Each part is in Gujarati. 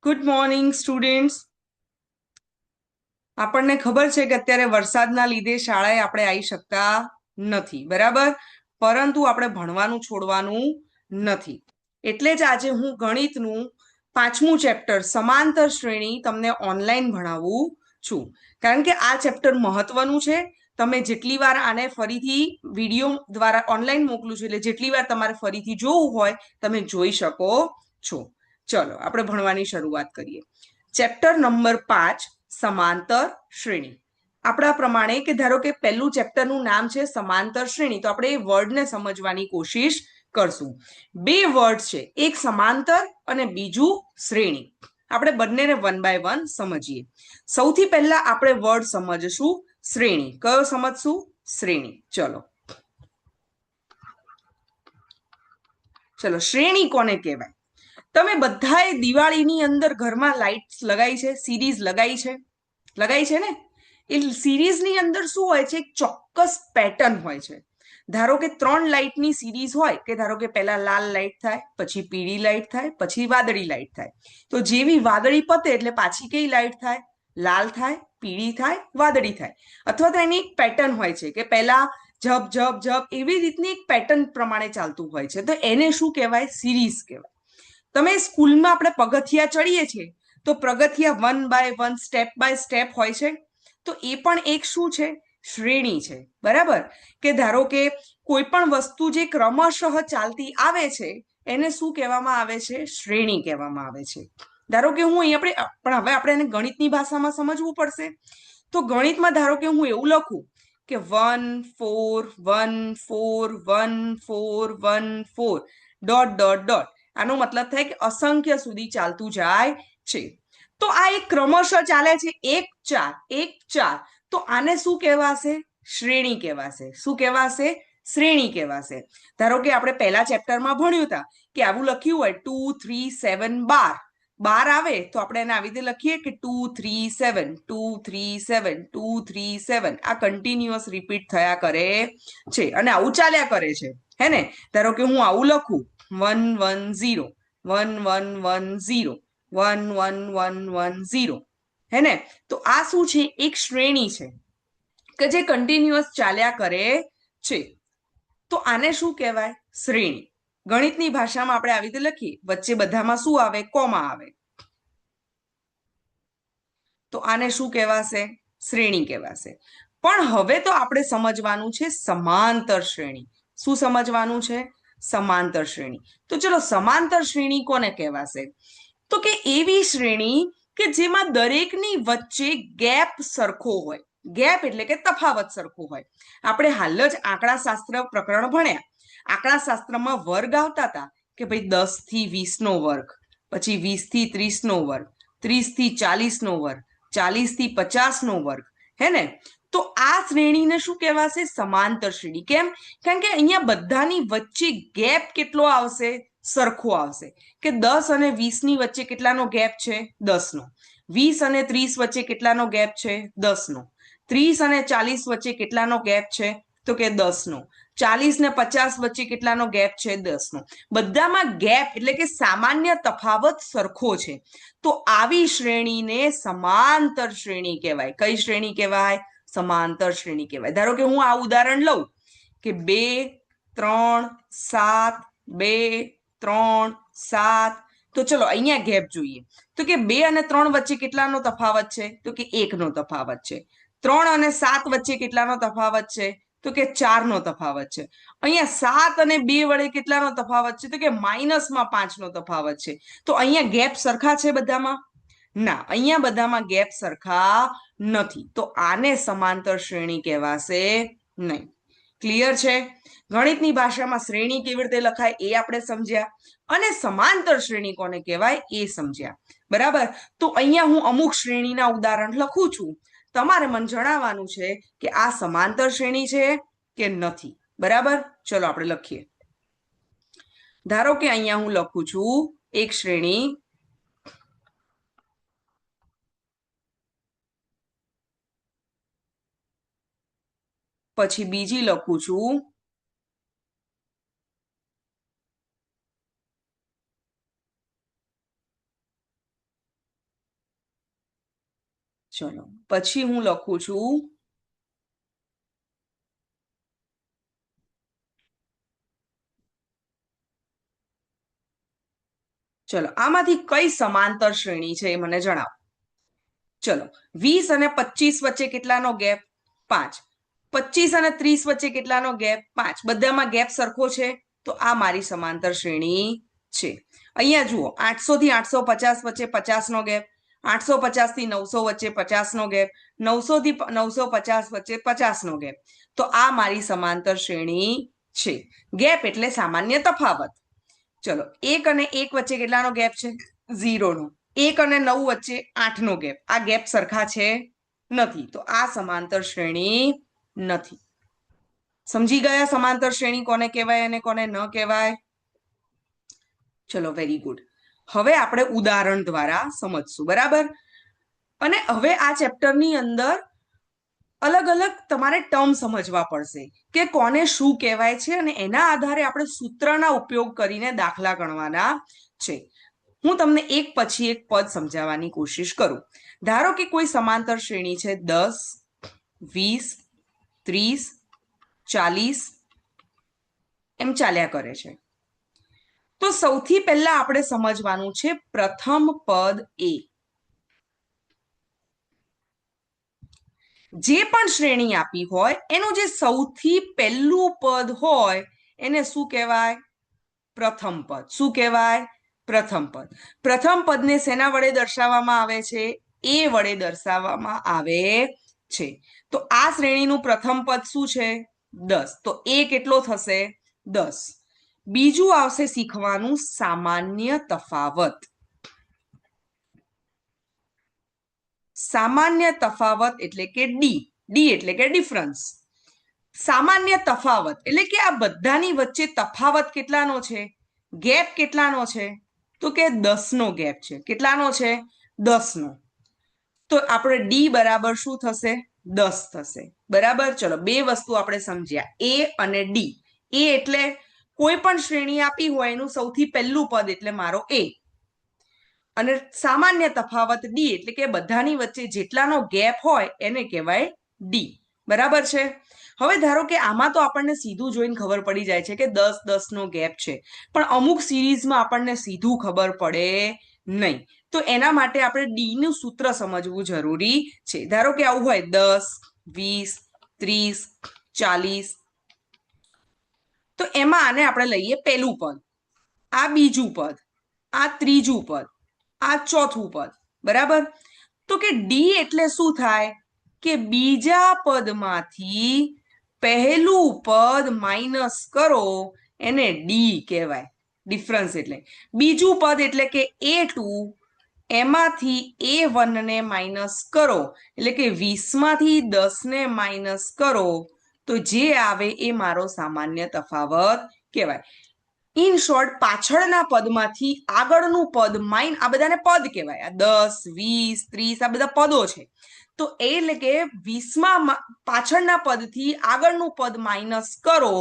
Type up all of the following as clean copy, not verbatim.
Good morning students. આપણને ખબર છે કે અત્યારે વરસાદના લીધે શાળાએ આપણે આવી શકતા નથી, બરાબર? પરંતુ આપણે ભણવાનું છોડવાનું નથી. એટલે જ આજે હું ગણિતનું 5મું ચેપ્ટર સમાંતર શ્રેણી તમને ઓનલાઈન ભણાવું છું. કારણ કે આ ચેપ્ટર મહત્વનું છે. તમે જેટલી વાર આને ફરીથી વિડીયો દ્વારા ઓનલાઈન મોકલું છું, એટલે જેટલી વાર તમારે ફરીથી જોવું હોય તમે જોઈ શકો છો. ચલો આપણે ભણવાની શરૂઆત કરીએ. ચેપ્ટર નંબર 5 સમાંતર શ્રેણી. આપણા પ્રમાણે કે ધારો કે પહેલું ચેપ્ટરનું નામ છે સમાંતર શ્રેણી, તો આપણે એ વર્ડને સમજવાની કોશિશ કરશું. બે વર્ડ છે, એક સમાંતર અને બીજું શ્રેણી. આપણે બંનેને વન બાય વન સમજીએ. સૌથી પહેલા આપણે વર્ડ સમજશું શ્રેણી. કયો સમજશું? શ્રેણી. ચલો શ્રેણી કોને કહેવાય? તમે બધાએ દિવાળીની અંદર ઘરમાં લાઇટ્સ લગાઈ છે, સિરીઝ લગાઈ છે ને? એ સિરીઝની અંદર શું હોય છે? એક ચોક્કસ પેટર્ન હોય છે. ધારો કે 3 લાઇટની સિરીઝ હોય કે ધારો કે પહેલા લાલ લાઇટ થાય, પછી પીળી લાઇટ થાય, પછી વાદળી લાઇટ થાય. તો જેવી વાદળી પતે એટલે પાછી કઈ લાઇટ થાય? લાલ થાય, પીળી થાય, વાદળી થાય. અથવા તો એની એક પેટર્ન હોય છે કે પહેલા જપ જપ જપ એવી રીતની એક પેટર્ન પ્રમાણે ચાલતું હોય છે. તો એને શું કહેવાય? સિરીઝ કહેવાય. તમે સ્કૂલમાં આપણે પગથિયા ચડીએ છીએ તો પગથિયા 1 બાય 1 સ્ટેપ બાય સ્ટેપ હોય છે. તો એ પણ એક શું છે? શ્રેણી છે, બરાબર? કે ધારો કે કોઈ પણ વસ્તુ જે ક્રમશઃ ચાલતી આવે છે એને શું કહેવામાં આવે છે? શ્રેણી કહેવામાં આવે છે. ધારો કે હું અહીં પણ હવે આપણે એને ગણિતની ભાષામાં સમજવું પડશે. તો ગણિતમાં ધારો કે હું એવું લખું કે 1 4 1 4 1 4 1 4 ડોટ ડોટ ડોટ. આનો મતલબ થાય કે અસંખ્ય સુધી ચાલતું જાય છે. તો આ એક ક્રમશઃ ચાલે છે, 1 4 1 4. તો આને શું કહેવાશે? શ્રેણી કહેવાશે. શું કહેવાશે? શ્રેણી કહેવાશે. ધારો કે આપણે પહેલા ચેપ્ટરમાં ભણ્યું હતા કે આવું લખ્યું હોય 2 3 7 12. 12 આવે તો આપણે એને આવી રીતે લખીએ કે 2 3 7 2 3 7 2 3 7. આ કન્ટિન્યુઅસ રિપીટ થયા કરે છે અને આવું ચાલ્યા કરે છે, હે ને? ધારો કે હું આવું લખું 1 1 0 1 1 1 0 1 1 1 1 0, હે ને? તો આ શું છે? એક શ્રેણી છે કે જે કન્ટિન્યુઅસ ચાલ્યા કરે છે. તો આને શું કહેવાય? શ્રેણી. ગણિતની ભાષામાં આપણે આવી રીતે લખીએ, વચ્ચે બધામાં શું આવે? કોમા આવે. તો આને શું કહેવાશે? શ્રેણી કહેવાશે. પણ હવે તો આપણે સમજવાનું છે સમાંતર શ્રેણી. શું સમજવાનું છે? સમાંતર શ્રેણી. તો ચલો સમાંતર શ્રેણી કોને કહેવાશે? તો કે એવી શ્રેણી કે જેમાં દરેકની વચ્ચે ગેપ સરખો હોય. ગેપ એટલે કે તફાવત સરખો હોય. આપણે હાલ જ આંકડાશાસ્ત્ર પ્રકરણ ભણ્યા. આંકડાશાસ્ત્રમાં વર્ગ આવતા હતા કે ભાઈ 10 થી 20 નો વર્ગ, પછી 20 થી 30 નો વર્ગ, 30 થી 40 નો વર્ગ, 40 થી 50 નો વર્ગ, હે ને? તો આ શ્રેણીને શું કહેવાશે? સમાંતર શ્રેણી. કેમ? કારણ કે અહીંયા બધાની વચ્ચે ગેપ કેટલો આવશે? સરખો આવશે. કે 10 અને 20 ની વચ્ચે કેટલાનો ગેપ છે? 10 નો. 20 અને 30 વચ્ચે કેટલાનો ગેપ છે? 10 નો. 30 અને 40 વચ્ચે કેટલાનો ગેપ છે? તો કે 10 નો. 40 ને 50 વચ્ચે કેટલાનો ગેપ છે? 10 નો. બધામાં ગેપ એટલે કે સામાન્ય તફાવત સરખો છે. તો આવી શ્રેણીને સમાંતર શ્રેણી કહેવાય. કઈ શ્રેણી કહેવાય? સમાંતર શ્રેણી કહેવાય. ધારો કે હું આ ઉદાહરણ લઉં કે 2 3 7 2 3 7. તો ચલો અહીંયા ગેપ જોઈએ. તો કે 2 અને 3 વચ્ચે કેટલાનો તફાવત છે? તો કે 1 નો તફાવત છે. 3 અને 7 વચ્ચે કેટલાનો તફાવત છે? તો કે 4 નો તફાવત છે. અહીંયા 7 અને 2 વડે કેટલાનો તફાવત છે? તો કે માઇનસમાં 5 નો તફાવત છે. તો અહીંયા ગેપ સરખા છે બધામાં? ના, અહીંયા બધામાં ગેપ સરખા નથી. તો આને સમાંતર શ્રેણી કહેવાશે નહીં. ક્લિયર છે? ગણિતની ભાષામાં શ્રેણી કેવી રીતે લખાય એ આપણે સમજ્યા, અને સમાંતર શ્રેણી કોને કહેવાય એ સમજ્યા, બરાબર? તો અહીંયા હું અમુક શ્રેણીના ઉદાહરણ લખું છું. તમારે મને જણાવવાનું છે કે આ સમાંતર શ્રેણી છે કે નથી, બરાબર? ચલો આપણે લખીએ. ધારો કે અહીંયા હું લખું છું એક શ્રેણી, પછી બીજી લખું છું, ચલો પછી હું લખું છું ચલો આમાંથી કઈ સમાંતર શ્રેણી છે એ મને જણાવો. ચલો 20 અને 25 વચ્ચે કેટલાનો ગેપ? 5. 25 અને 30 વચ્ચે કેટલાનો ગેપ? 5. બધામાં ગેપ સરખો છે, તો આ મારી સમાંતર શ્રેણી છે. અહીંયા જુઓ 800 થી 850 વચ્ચે 50 નો ગેપ, 850 થી 900 વચ્ચે 50 નો ગેપ, 900 થી 950 વચ્ચે 50 નો ગેપ. તો આ મારી સમાંતર શ્રેણી છે. ગેપ એટલે સામાન્ય તફાવત. ચલો 1 અને 1 વચ્ચે કેટલાનો ગેપ છે? 0 નો. 1 અને 9 વચ્ચે 8 નો ગેપ. આ ગેપ સરખા છે નથી, તો આ સમાંતર શ્રેણી નથી. સમજી ગયા સમાંતર શ્રેણી કોને કહેવાય અને કોને ન કહેવાય? ચલો વેરી ગુડ. હવે આપણે ઉદાહરણ દ્વારા સમજશું, બરાબર? અને હવે આ ચેપ્ટરની અંદર અલગ અલગ તમારે ટર્મ સમજવા પડશે કે કોને શું કહેવાય છે, અને એના આધારે આપણે સૂત્રના ઉપયોગ કરીને દાખલા ગણવાના છે. હું તમને એક પછી એક પદ સમજાવવાની કોશિશ કરું. ધારો કે કોઈ સમાંતર શ્રેણી છે 10, 20, 30, 40 એમ ચાલ્યા કરે છે. તો સૌથી પહેલા આપણે સમજવાનું છે પ્રથમ પદ એ. જે પણ શ્રેણી આપી હોય એનું જે સૌથી પહેલું પદ હોય એને શું કહેવાય? પ્રથમ પદ. શું કહેવાય? પ્રથમ પદ. પ્રથમ પદને શેના વડે દર્શાવવામાં આવે છે? એ વડે દર્શાવવામાં આવે છે. તો આ શ્રેણીનું પ્રથમ પદ શું છે? 10. તો એ કેટલો થશે? 10. બીજું આવશે શીખવાનું સામાન્ય તફાવત. સામાન્ય તફાવત એટલે કે ડી. ડી એટલે કે ડિફરન્સ. સામાન્ય તફાવત એટલે કે આ બધાની વચ્ચે તફાવત કેટલાનો છે? ગેપ કેટલાનો છે? તો કે 10 નો ગેપ છે. કેટલાનો છે? 10 નો. તો આપણે ડી બરાબર શું થશે? 10 થશે. બરાબર. ચલો બે વસ્તુ આપણે સમજ્યા, એ અને ડી. એ એટલે કોઈ પણ શ્રેણી આપી હોય એનું સૌથી પહેલું પદ એટલે મારો એ, અને સામાન્ય તફાવત ડી એટલે કે બધાની વચ્ચે જેટલાનો ગેપ હોય એને કહેવાય ડી. બરાબર છે? હવે ધારો કે આમાં તો આપણને સીધું જોઈને ખબર પડી જાય છે કે 10-10 નો ગેપ છે, પણ અમુક સિરીઝમાં આપણને સીધું ખબર પડે નહીં. તો એના માટે આપણે ડી નું સૂત્ર સમજવું જરૂરી છે. ધારો કે આવું હોય 10, 20, 30, 40, તો એમાં આને આપણે લઈએ પહેલું પદ, આ બીજું પદ, આ ત્રીજું પદ, આ ચોથું પદ. બરાબર? તો કે ડી એટલે શું થાય? કે બીજા પદમાંથી પહેલું પદ માઇનસ કરો એને ડી કહેવાય. ડિફરન્સ એટલે બીજું પદ એટલે કે A2, એમાંથી A1 ને માઇનસ કરો એટલે કે 20 માંથી 10 ને માઇનસ કરો તો જે આવે એ મારો સામાન્ય તફાવત કહેવાય. ઇન શોર્ટ, પાછળના પદમાંથી આગળનું પદ માઇન, આ બધાને પદ કહેવાય. આ 10, 20, 30 આ બધા પદો છે. તો એટલે કે 20માં પાછળના પદથી આગળનું પદ માઇનસ કરો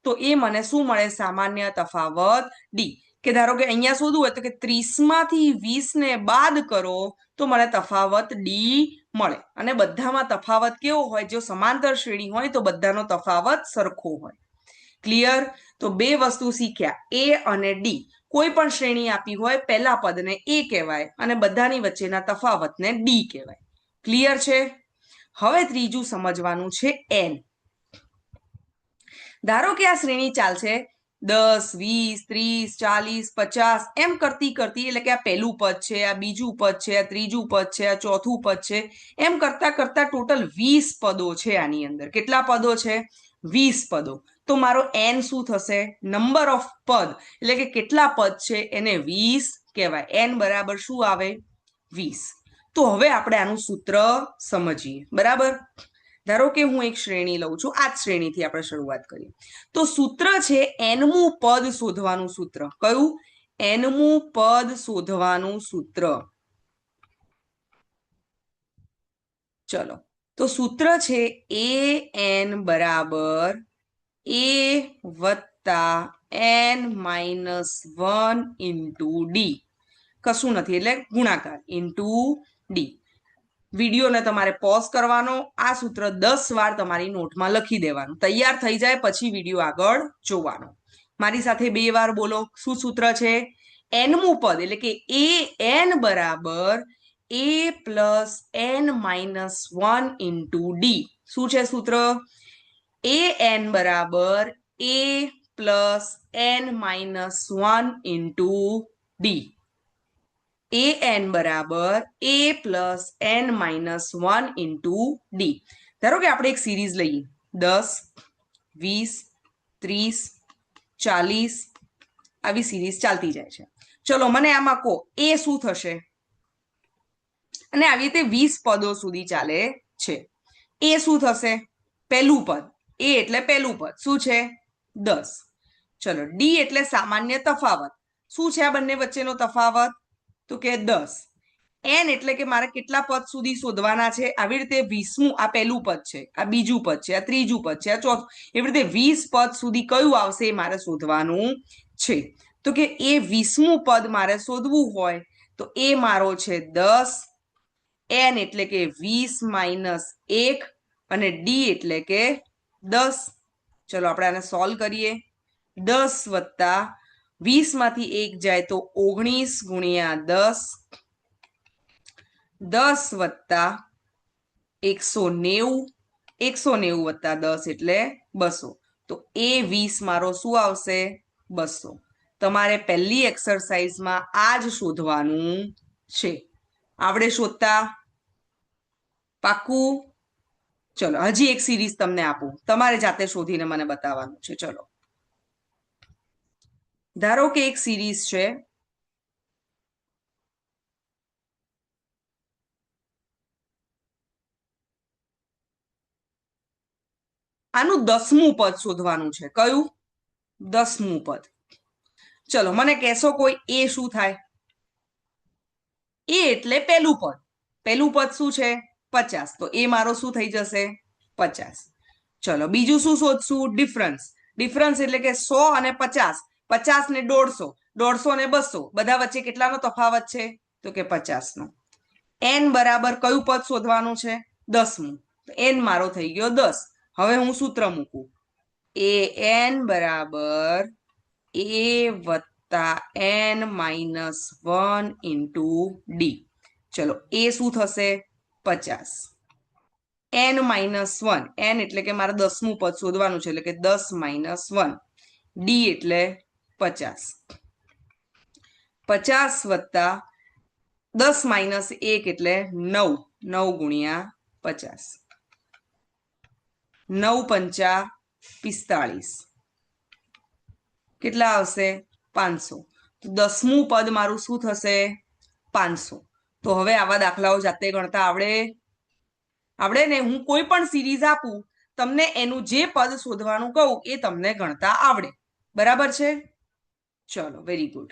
તો એ મને શું મળે? સામાન્ય તફાવત ડી. કે ધારો કે અહીંયા શોધવું હોય તો કે 30 માંથી 20 ને બાદ કરો તો મને તફાવત ડી મળે. અને બધામાં તફાવત કેવો હોય? જો સમાંતર શ્રેણી હોય તો બધાનો તફાવત સરખો હોય. ક્લિયર? તો બે વસ્તુ શીખ્યા, એ અને ડી. કોઈ પણ શ્રેણી આપી હોય પહેલા પદને એ કહેવાય અને બધાની વચ્ચેના તફાવતને ડી કહેવાય. ક્લિયર છે? હવે ત્રીજું સમજવાનું છે એન. ધારો કે આ શ્રેણી ચાલશે 10, 20, 30, 40, 50 એમ કરતી કરતી, એટલે કે આ પહેલું પદ છે, આ બીજું પદ છે, આ ત્રીજું પદ છે, આ ચોથું પદ છે, એમ કરતા કરતા ટોટલ 20 પદો છે આની અંદર. કેટલા પદો છે? 20 પદો. તો મારો એન શું થશે? નંબર ઓફ પદ એટલે કે કેટલા પદ છે એને 20 કહેવાય. એન બરાબર શું આવે? 20. તો હવે આપણે આનું સૂત્ર સમજીએ. બરાબર? ધારો કે હું એક શ્રેણી લઉં છું, આ જ શ્રેણીથી આપણે શરૂઆત કરીએ. તો સૂત્ર છે એનમું પદ શોધવાનું સૂત્ર. કયું? એનમું પદ શોધવાનું સૂત્ર. ચલો, તો સૂત્ર છે એ એન બરાબર એ વત્તા એન માઇનસ 1 ઇન્ટુ ડી. કશું નથી એટલે ગુણાકાર ઇન્ટુ ડી. વિડીયોને તમારે પોઝ કરવાનો, આ સૂત્ર 10 વાર તમારી નોટમાં લખી દેવાનું, તૈયાર થઈ જાય પછી વિડીયો આગળ જોવાનો. મારી સાથે 2 વાર બોલો. શું સૂત્ર છે? એનમું પદ એટલે કે એ એન બરાબર a plus n minus 1 into d. શું છે સૂત્ર? એ એન બરાબર a plus n minus 1 into d. A n બરાબર a plus n minus 1 into d. ધારો કે આપણે એક સિરીઝ લઈએ 10, 20, 30, 40 આવી સિરીઝ ચાલતી જાય છે. ચલો મને આમાં કહો એ શું થશે? અને આવી રીતે 20 પદો સુધી ચાલે છે. એ શું થશે? પહેલું પદ. એ એટલે પહેલું પદ શું છે? 10. ચલો ડી એટલે સામાન્ય તફાવત. શું છે આ બંને વચ્ચેનો તફાવત? તો કે 10. એન એટલે કે મારે કેટલા પદ સુધી શોધવાના છે? આવી રીતે 20મું આ પહેલું પદ છે, આ બીજું પદ છે, આ ત્રીજું પદ છે, આ ચોથું, એવી રીતે 20 પદ સુધી કયું આવશે એ મારે શોધવાનું છે. તો કે એ 20મું પદ મારે શોધવું હોય તો એ મારો છે 10, એન એટલે કે 20 માઇનસ 1 અને ડી એટલે કે 10. ચલો આપણે આને સોલ્વ કરીએ. 10 વત્તા 20 માંથી 1 જાય તો 19 ગુણ્યા 10, 10 વત્તા 190, 190 વત્તા 10 એટલે 200. તો એ 20 મારો શું આવશે? 200. તમારે પહેલી એક્સરસાઇઝમાં આ જ શોધવાનું છે. આવડે શોધતા? પાક્કું? ચલો હજી એક સિરીઝ તમને આપું, તમારે જાતે શોધીને મને બતાવવાનું છે. ચલો ધારો કે એક સિરીઝ છે આનું 10મું પદ શોધવાનું છે. કયું? 10મું પદ. ચલો મને કહેશો કોઈ એ શું થાય? એ એટલે પહેલું પદ. પહેલું પદ શું છે? 50. તો એ મારો શું થઈ જશે? 50. ચલો બીજું શું શોધશું? ડિફરન્સ. ડિફરન્સ એટલે કે 100 અને 50, 50 ને 150, 150 ને 200, બધા વચ્ચે કેટલાનો તફાવત છે? તો કે 50નો. એન બરાબર કયું પદ શોધવાનું છે? 10મું. તો એન મારો થઈ ગયો 10. હવે હું સૂત્ર મૂકું. એ એન બરાબર a વત્તા n માઇનસ 1 ઇન્ટુ ડી. ચલો એ શું થશે? 50. n માઇનસ 1, n એટલે કે મારે 10મું પદ શોધવાનું છે એટલે કે 10 માઇનસ 1, ડી એટલે 50. 50 વત્તા 10 માઇનસ 1 એટલે 9, 9 ગુણ્યા 50, 9 પંચા 45. કેટલા આવશે? 500. તો 10મું પદ મારું શું થશે? 500. તો હવે આવા દાખલાઓ જાતે ગણતા આવડે? આવડે ને? હું કોઈ પણ સિરીઝ આપું તમને એનું જે પદ શોધવાનું કહું એ તમને ગણતા આવડે. બરાબર છે? ચલો વેરી ગુડ.